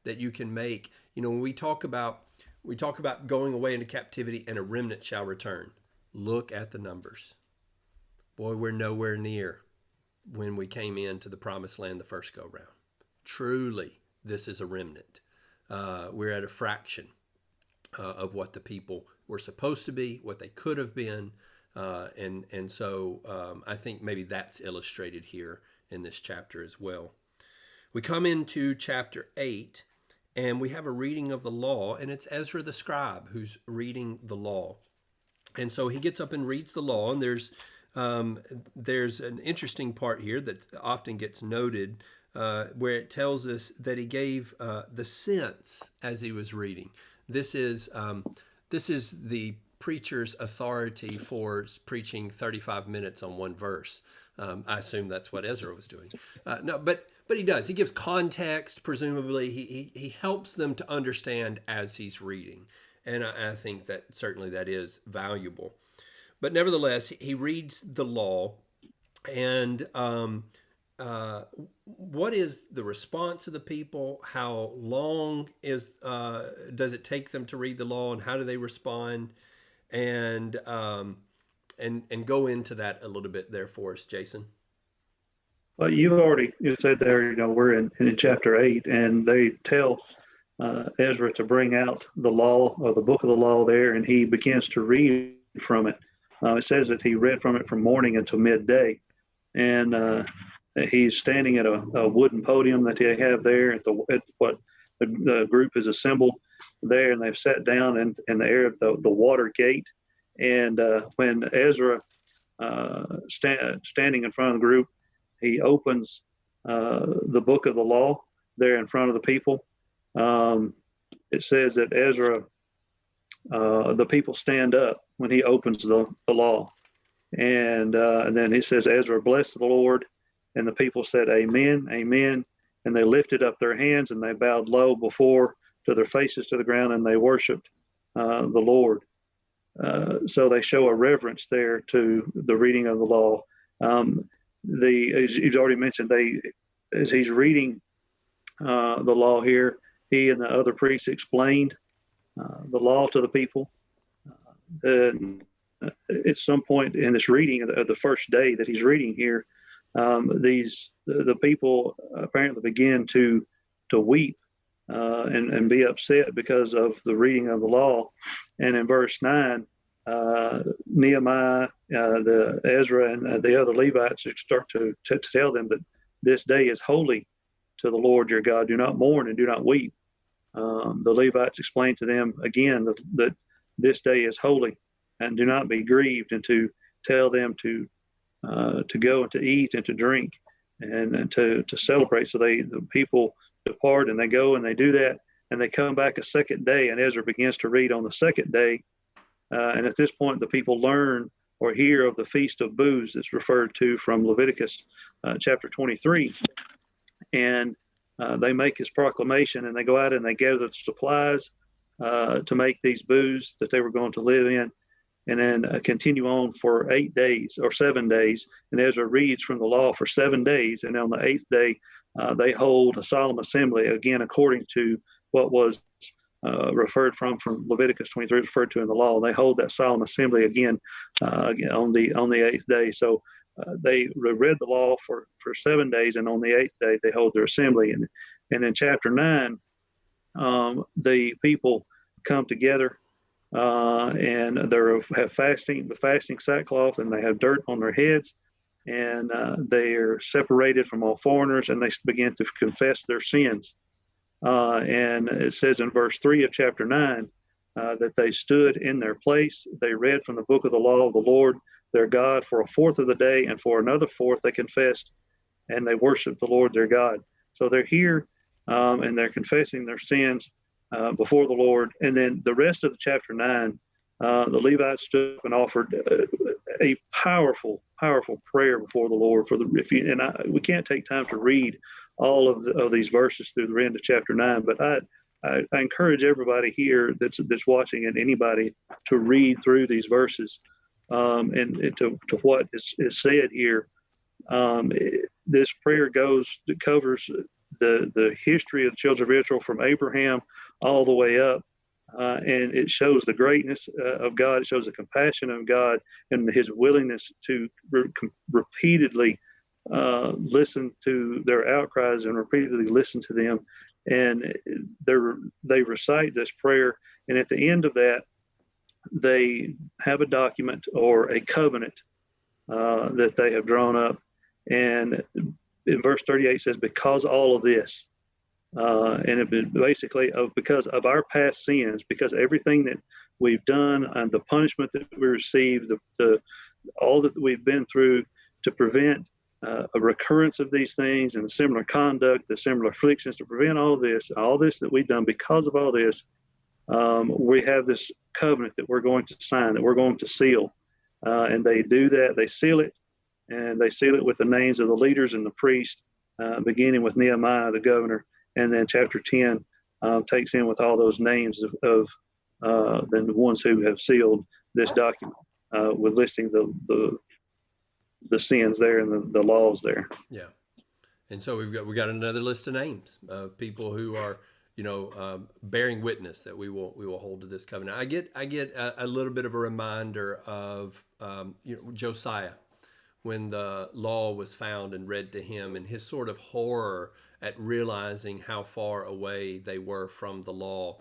that you can make. When we talk about going away into captivity and a remnant shall return. Look at the numbers. Boy, we're nowhere near when we came into the promised land the first go round. Truly, this is a remnant. We're at a fraction of what the people were supposed to be, what they could have been. And so I think maybe that's illustrated here in this chapter as well. We come into chapter 8, and we have a reading of the law, and it's Ezra the scribe who's reading the law. And so he gets up and reads the law, and there's an interesting part here that often gets noted, where it tells us that he gave the sense as he was reading. This is the preacher's authority for preaching 35 minutes on one verse. I assume that's what Ezra was doing. No, but he does. He gives context, presumably. He helps them to understand as he's reading. And I think that certainly that is valuable. But nevertheless, he reads the law, and what is the response of the people? How long does it take them to read the law, and how do they respond? And go into that a little bit there for us, Jason. Well, you said there, we're in chapter 8, and they tell Ezra to bring out the law, or the book of the law there, and he begins to read from it. It says that he read from it from morning until midday, and he's standing at a wooden podium that they have there at what the group is assembled there, and they've sat down in the area of the water gate. And when Ezra standing in front of the group, he opens the book of the law there in front of the people. It says that Ezra, the people stand up when he opens the law. And then he says, Ezra blessed the Lord, and the people said, Amen, Amen. And they lifted up their hands and they bowed low before to their faces to the ground, and they worshiped the Lord. So they show a reverence there to the reading of the law. As you've already mentioned, as he's reading the law here, he and the other priests explained the law to the people. At some point in this reading of the first day that he's reading here, the people apparently begin to weep and be upset because of the reading of the law. And in verse 9, Nehemiah, the Ezra, and the other Levites start to tell them that this day is holy to the Lord your God. Do not mourn and do not weep. The Levites explain to them again that this day is holy, and do not be grieved, and to tell them to go and to eat and to drink and to celebrate. So the people depart and they go and they do that, and they come back a second day, and Ezra begins to read on the second day. And at this point, the people learn or hear of the Feast of Booths that's referred to from Leviticus chapter 23. And they make his proclamation, and they go out and they gather the supplies to make these booths that they were going to live in, and then continue on for 8 days or 7 days. And Ezra reads from the law for 7 days. And on the 8th day, they hold a solemn assembly, again, according to what was referred from Leviticus 23, referred to in the law. They hold that solemn assembly again on the 8th day. So they read the law for 7 days, and on the 8th day, they hold their assembly. And in chapter 9, the people come together and they have fasting sackcloth, and they have dirt on their heads, and they are separated from all foreigners, and they begin to confess their sins. And it says in verse 3 of chapter 9 that they stood in their place. They read from the book of the law of the Lord their God for a fourth of the day, and for another fourth they confessed, and they worshiped the Lord their God. So they're here and they're confessing their sins before the Lord. And then the rest of the chapter 9, the Levites stood up and offered a powerful prayer before the Lord. We can't take time to read all of these verses through the end of chapter 9, but I encourage everybody here that's watching, and anybody, to read through these verses and to what is said here. This prayer covers the history of the children of Israel from Abraham all the way up, and it shows the greatness of God. It shows the compassion of God and his willingness to repeatedly listen to their outcries and repeatedly listen to them. And they recite this prayer, and at the end of that, they have a document or a covenant that they have drawn up. And in verse 38 says, because all of this, and it basically because of our past sins, because everything that we've done and the punishment that we received, all that we've been through to prevent a recurrence of these things and similar conduct, the similar afflictions, to prevent all this that we've done, because of all this, we have this covenant that we're going to sign, that we're going to seal. And they do that. They seal it, and they seal it with the names of the leaders and the priests, beginning with Nehemiah, the governor. And then chapter 10 takes in with all those names of the ones who have sealed this document, with listing the sins there and the laws there. Yeah. And so we got another list of names of people who are, bearing witness that we will hold to this covenant. I get a little bit of a reminder of Josiah, when the law was found and read to him, and his sort of horror at realizing how far away they were from the law.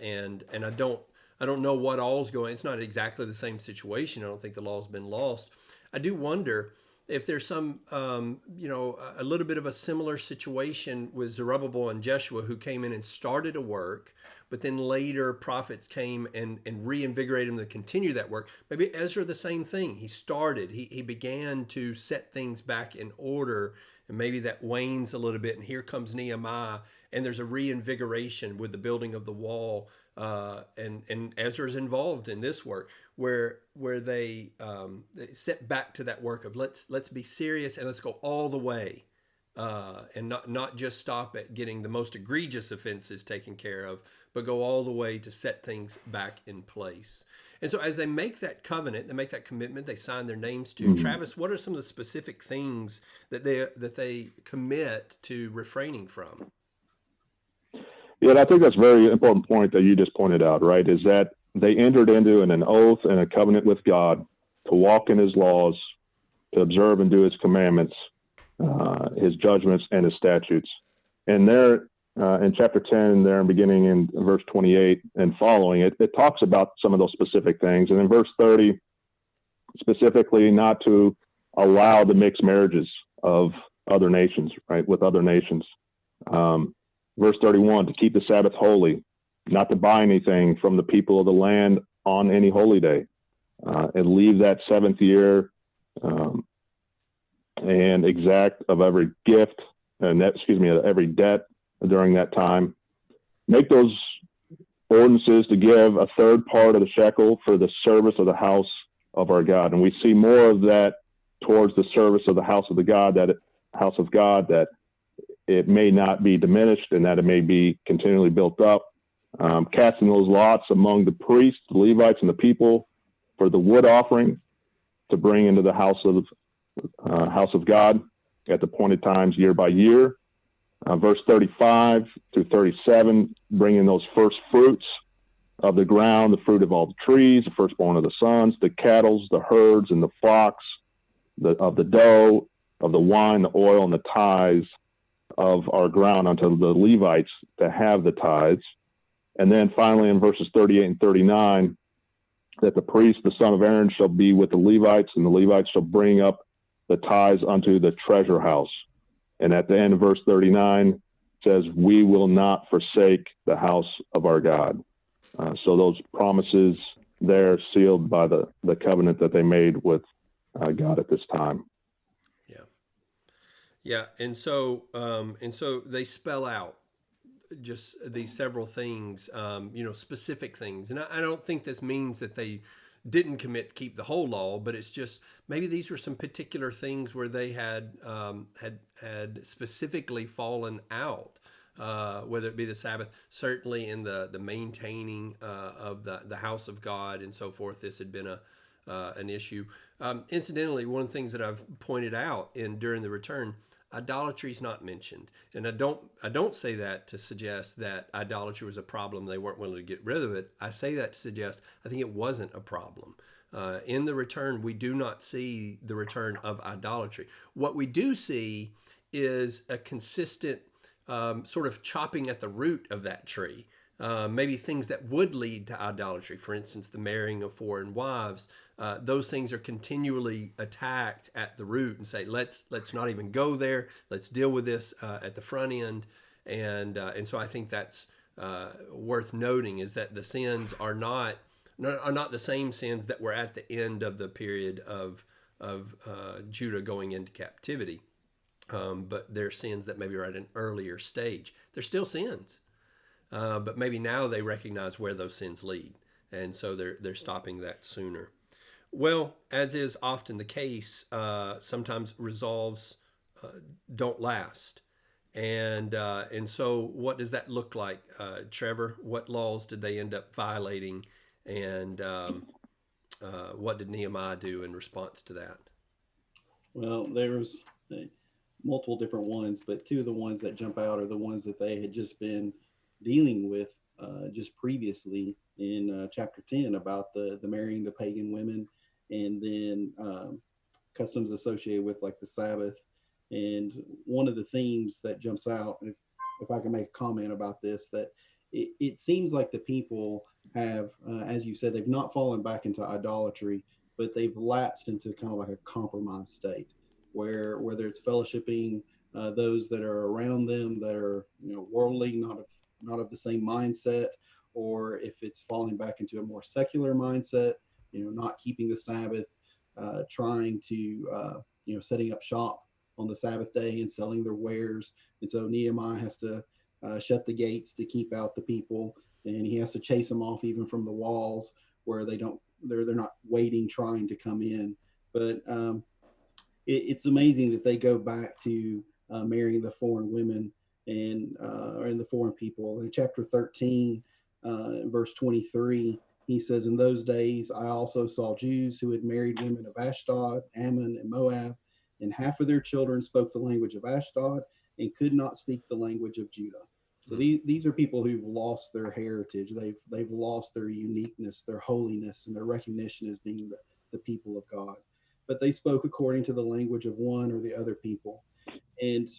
And I don't know what all's going. It's not exactly the same situation. I don't think the law's been lost. I do wonder if there's some, a little bit of a similar situation with Zerubbabel and Jeshua, who came in and started a work, but then later prophets came and reinvigorated them to continue that work. Maybe Ezra, the same thing. He started, he began to set things back in order, and maybe that wanes a little bit. And here comes Nehemiah, and there's a reinvigoration with the building of the wall. And Ezra's involved in this work, where they step back to that work of let's be serious and let's go all the way, and not just stop at getting the most egregious offenses taken care of, but go all the way to set things back in place. And so, as they make that covenant, they make that commitment, they sign their names to. Mhm. Travis, what are some of the specific things that they commit to refraining from? Yeah, and I think that's a very important point that you just pointed out, right? Is that they entered into an oath and a covenant with God to walk in his laws, to observe and do his commandments, his judgments, and his statutes. And there, in chapter 10, there, beginning in verse 28 and following it, it talks about some of those specific things. And in verse 30, specifically, not to allow the mixed marriages of other nations, right, with other nations. Verse 31, to keep the Sabbath holy, not to buy anything from the people of the land on any holy day, and leave that seventh year and exact of every gift, every debt during that time. Make those ordinances to give a third part of the shekel for the service of the house of our God. And we see more of that towards the service of the house of God, that it may not be diminished and that it may be continually built up. Casting those lots among the priests, the Levites, and the people for the wood offering to bring into the house of God at the appointed times year by year. Verse 35 through 37, bringing those first fruits of the ground, the fruit of all the trees, the firstborn of the sons, the cattle, the herds, and the flocks, of the dough, of the wine, the oil, and the tithes of our ground unto the Levites to have the tithes. And then finally in verses 38 and 39, that the priest, the son of Aaron, shall be with the Levites, and the Levites shall bring up the tithes unto the treasure house. And at the end of verse 39 says, we will not forsake the house of our God. So those promises there sealed by the covenant that they made with God at this time. Yeah, and so they spell out just these several things, specific things. And I don't think this means that they didn't keep the whole law, but it's just maybe these were some particular things where they had specifically fallen out, whether it be the Sabbath, certainly in the maintaining of the house of God and so forth. This had been an issue. Incidentally, one of the things that I've pointed out during the return, idolatry is not mentioned, and I don't say that to suggest that idolatry was a problem. They weren't willing to get rid of it. I say that to suggest I think it wasn't a problem. In the return, we do not see the return of idolatry. What we do see is a consistent sort of chopping at the root of that tree. Maybe things that would lead to idolatry, for instance, the marrying of foreign wives. Those things are continually attacked at the root and say, let's not even go there. Let's deal with this at the front end. And so I think that's worth noting, is that the sins are not the same sins that were at the end of the period of Judah going into captivity, but they're sins that maybe are at an earlier stage. They're still sins. But maybe now they recognize where those sins lead, and so they're stopping that sooner. Well, as is often the case, sometimes resolves don't last, and so what does that look like, Trevor? What laws did they end up violating, and what did Nehemiah do in response to that? Well, there's multiple different ones, but two of the ones that jump out are the ones that they had just been dealing with just previously in chapter 10 about the marrying the pagan women, and then customs associated with like the Sabbath. And one of the themes that jumps out, if I can make a comment about this, that it seems like the people have, as you said, they've not fallen back into idolatry, but they've lapsed into kind of like a compromise state, where whether it's fellowshipping those that are around them that are worldly, not of the same mindset, or if it's falling back into a more secular mindset, not keeping the Sabbath, trying to setting up shop on the Sabbath day and selling their wares. And so Nehemiah has to shut the gates to keep out the people, and he has to chase them off even from the walls where they're not waiting, trying to come in. But it's amazing that they go back to marrying the foreign women and the foreign people. In chapter 13, verse 23, he says, "In those days I also saw Jews who had married women of Ashdod, Ammon, and Moab, and half of their children spoke the language of Ashdod and could not speak the language of Judah." So these are people who've lost their heritage. They've lost their uniqueness, their holiness, and their recognition as being the people of God. But they spoke according to the language of one or the other people. And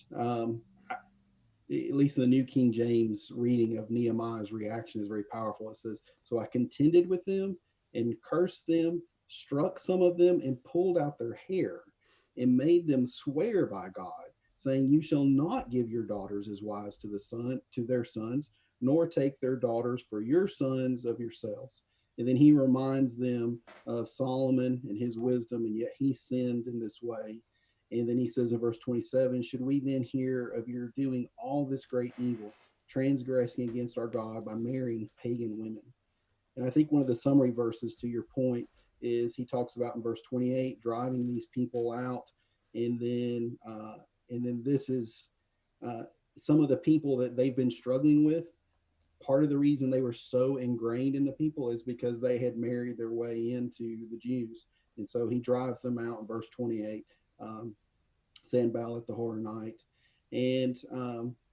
at least in the New King James reading of Nehemiah's reaction is very powerful. It says, "So I contended with them and cursed them, struck some of them, and pulled out their hair, and made them swear by God, saying, You shall not give your daughters as wives to their sons, nor take their daughters for your sons of yourselves." And then he reminds them of Solomon and his wisdom, and yet he sinned in this way. And then he says in verse 27, "Should we then hear of your doing all this great evil, transgressing against our God by marrying pagan women?" And I think one of the summary verses to your point is he talks about in verse 28, driving these people out. And then this is some of the people that they've been struggling with. Part of the reason they were so ingrained in the people is because they had married their way into the Jews. And so he drives them out in verse 28, Sanballat the Horonite. And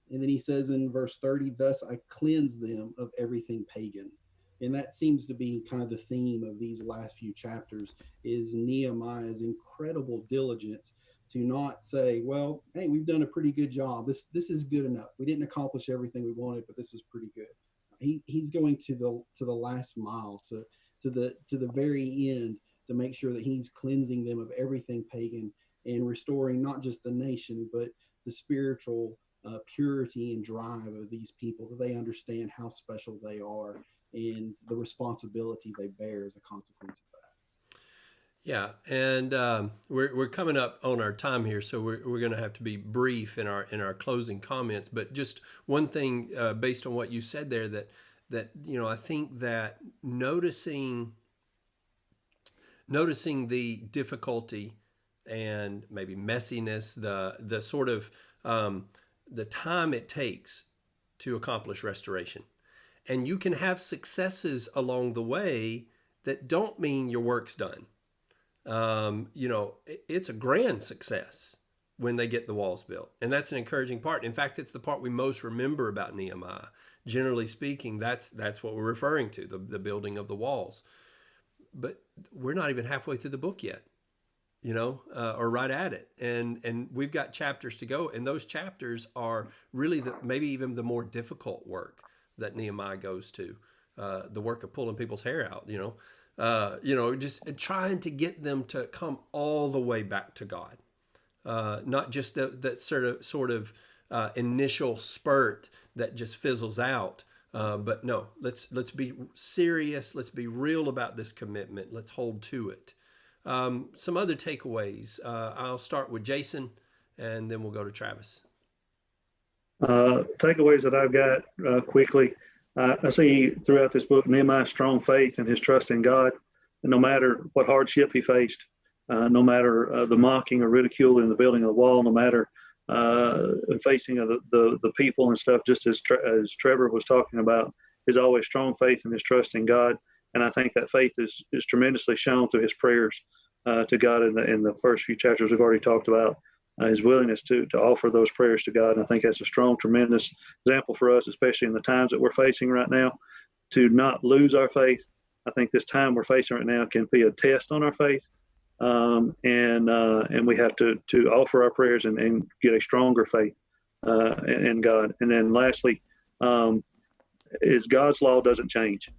then he says in verse 30, "Thus I cleanse them of everything pagan." And that seems to be kind of the theme of these last few chapters, is Nehemiah's incredible diligence to not say, "Well, hey, we've done a pretty good job. This is good enough. We didn't accomplish everything we wanted, but this is pretty good." He's going to the last mile, to the very end, to make sure that he's cleansing them of everything pagan and restoring not just the nation, but the spiritual purity and drive of these people, that they understand how special they are and the responsibility they bear as a consequence of that. Yeah, and we're coming up on our time here, so we're going to have to be brief in our closing comments. But just one thing, based on what you said there, that I think that noticing the difficulty and maybe messiness, the sort of the time it takes to accomplish restoration, and you can have successes along the way that don't mean your work's done. It's a grand success when they get the walls built. And that's an encouraging part. In fact, it's the part we most remember about Nehemiah. Generally speaking, that's what we're referring to, the building of the walls. But we're not even halfway through the book yet, or right at it. And we've got chapters to go. And those chapters are really maybe even the more difficult work that Nehemiah goes to, the work of pulling people's hair out, just trying to get them to come all the way back to God, not just that sort of initial spurt that just fizzles out. But no, let's be serious. Let's be real about this commitment. Let's hold to it. Some other takeaways. I'll start with Jason, and then we'll go to Travis. Takeaways that I've got quickly. I see throughout this book Nehemiah's strong faith and his trust in God. And no matter what hardship he faced, no matter the mocking or ridicule in the building of the wall, no matter facing of the people and stuff, just as Trevor was talking about, is always strong faith and his trust in God. And I think that faith is tremendously shown through his prayers to God in the first few chapters we've already talked about. His willingness to offer those prayers to God. And I think that's a strong, tremendous example for us, especially in the times that we're facing right now, to not lose our faith. I think this time we're facing right now can be a test on our faith. And we have to offer our prayers and get a stronger faith in God. And then lastly, is God's law doesn't change.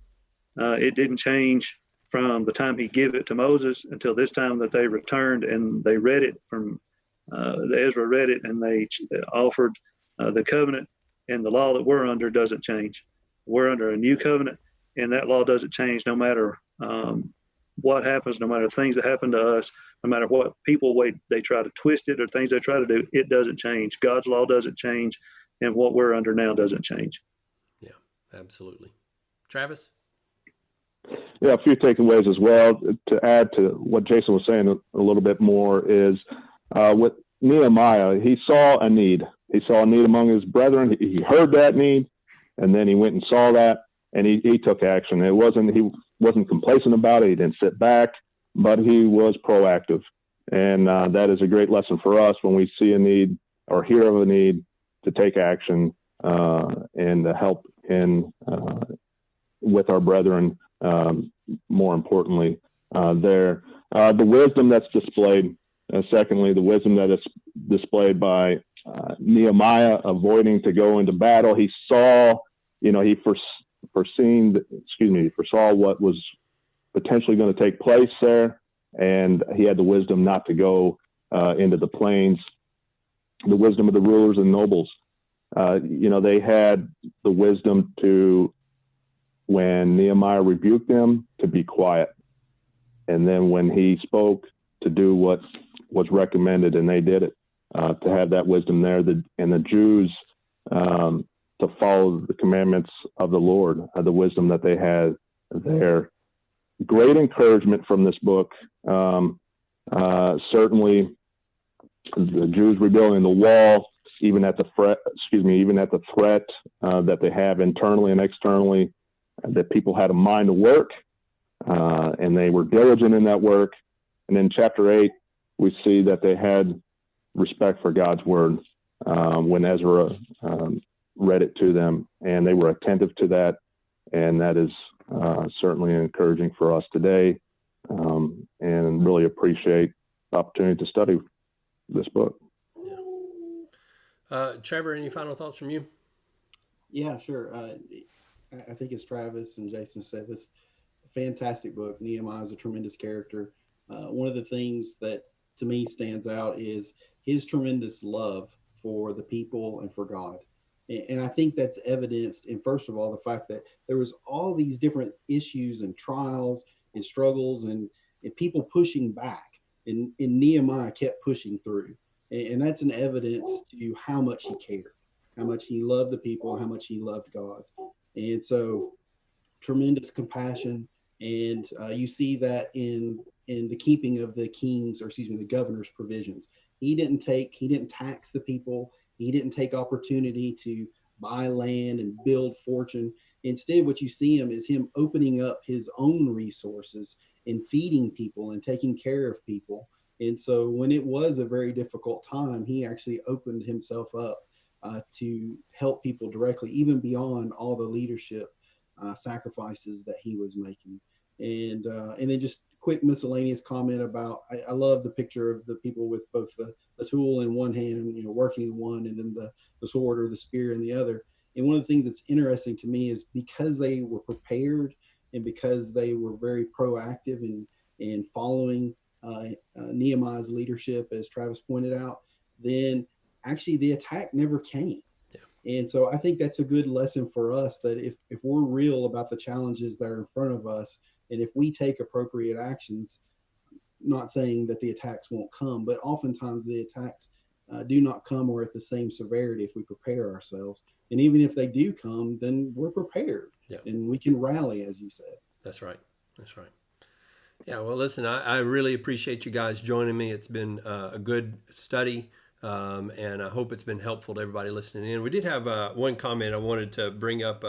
It didn't change from the time he gave it to Moses until this time that they returned and they read it from Ezra read it and they offered the covenant, and the law that we're under doesn't change. We're under a new covenant, and that law doesn't change no matter what happens, no matter things that happen to us, no matter what people they try to twist it or things they try to do, it doesn't change. God's law doesn't change, and what we're under now doesn't change. Yeah, absolutely. Travis? Yeah, a few takeaways as well. To add to what Jason was saying a little bit more is with Nehemiah, he saw a need. He saw a need among his brethren. He heard that need, and then he went and saw that, and he took action. He wasn't complacent about it. He didn't sit back, but he was proactive. And that is a great lesson for us when we see a need or hear of a need to take action and to help with our brethren, more importantly, there. The wisdom that's displayed, secondly, the wisdom that is displayed by Nehemiah avoiding to go into battle. He saw, he foresaw what was potentially going to take place there, and he had the wisdom not to go into the plains. The wisdom of the rulers and nobles. They had the wisdom to, when Nehemiah rebuked them, to be quiet. And then when he spoke, to do what was recommended, and they did it, to have that wisdom there. And the Jews to follow the commandments of the Lord, the wisdom that they had there. Great encouragement from this book. Certainly, the Jews rebuilding the wall, even at the threat that they have internally and externally, that people had a mind to work, and they were diligent in that work. And in chapter 8, we see that they had respect for God's word when Ezra read it to them, and they were attentive to that. And that is certainly encouraging for us today, and really appreciate the opportunity to study this book. Yeah. Trevor, any final thoughts from you? Yeah, sure. I think as Travis and Jason said, this fantastic book. Nehemiah is a tremendous character. One of the things that to me stands out is his tremendous love for the people and for God. And I think that's evidenced in, first of all, the fact that there was all these different issues and trials and struggles and people pushing back. And Nehemiah kept pushing through. And that's an evidence to how much he cared, how much he loved the people, how much he loved God. And so tremendous compassion. And you see that in the keeping of the the governor's provisions. He didn't tax the people. He didn't take opportunity to buy land and build fortune. Instead, what you see is him opening up his own resources and feeding people and taking care of people. And so when it was a very difficult time, he actually opened himself up to help people directly, even beyond all the leadership sacrifices that he was making. And then just quick miscellaneous comment about, I love the picture of the people with both the tool in one hand, working in one, and then the sword or the spear in the other. And one of the things that's interesting to me is because they were prepared and because they were very proactive in following Nehemiah's leadership, as Travis pointed out, then actually the attack never came. Yeah. And so I think that's a good lesson for us, that if we're real about the challenges that are in front of us, and if we take appropriate actions, not saying that the attacks won't come, but oftentimes the attacks do not come or at the same severity if we prepare ourselves. And even if they do come, then we're prepared. Yeah. And we can rally, as you said. That's right. That's right. Yeah, well, listen, I really appreciate you guys joining me. It's been a good study, and I hope it's been helpful to everybody listening in. We did have one comment I wanted to bring up.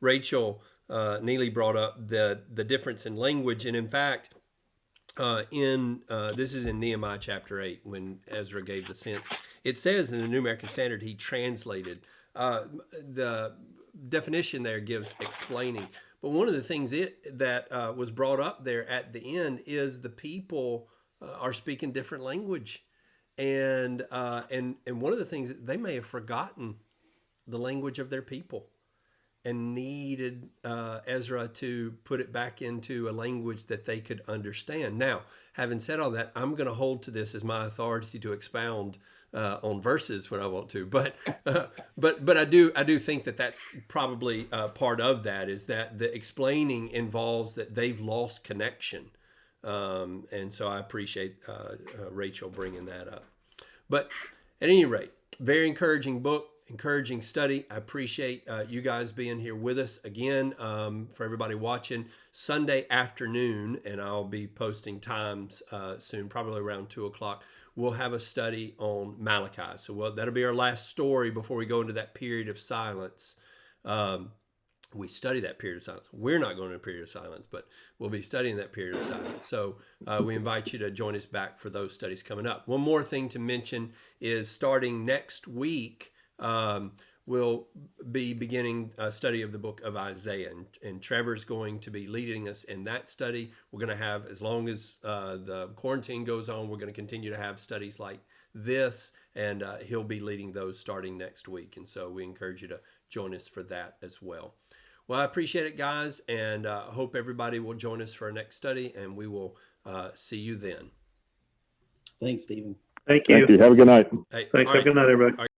Rachel Neely brought up the difference in language, and in fact, this is in Nehemiah chapter 8 when Ezra gave the sense. It says in the New American Standard he translated. The definition there gives explaining. But one of the things that was brought up there at the end is the people are speaking different language, and one of the things, they may have forgotten the language of their people and needed Ezra to put it back into a language that they could understand. Now, having said all that, I'm going to hold to this as my authority to expound on verses when I want to, but I do think that that's probably part of that, is that the explaining involves that they've lost connection And so I appreciate Rachel bringing that up. But at any rate, very encouraging book, encouraging study. I appreciate you guys being here with us again. For everybody watching, Sunday afternoon, and I'll be posting times soon, probably around 2:00. We'll have a study on Malachi. So that'll be our last story before we go into that period of silence. We study that period of silence. We're not going to a period of silence, but we'll be studying that period of silence. So we invite you to join us back for those studies coming up. One more thing to mention is starting next week, we'll be beginning a study of the book of Isaiah. And Trevor's going to be leading us in that study. We're going to have, as long as the quarantine goes on, we're going to continue to have studies like this, and he'll be leading those starting next week. And so we encourage you to join us for that as well. Well, I appreciate it, guys, and hope everybody will join us for our next study, and we will see you then. Thanks, Stephen. Thank you. Thank you. Have a good night. Hey, Thanks. all right. Have a good night, everybody. All right.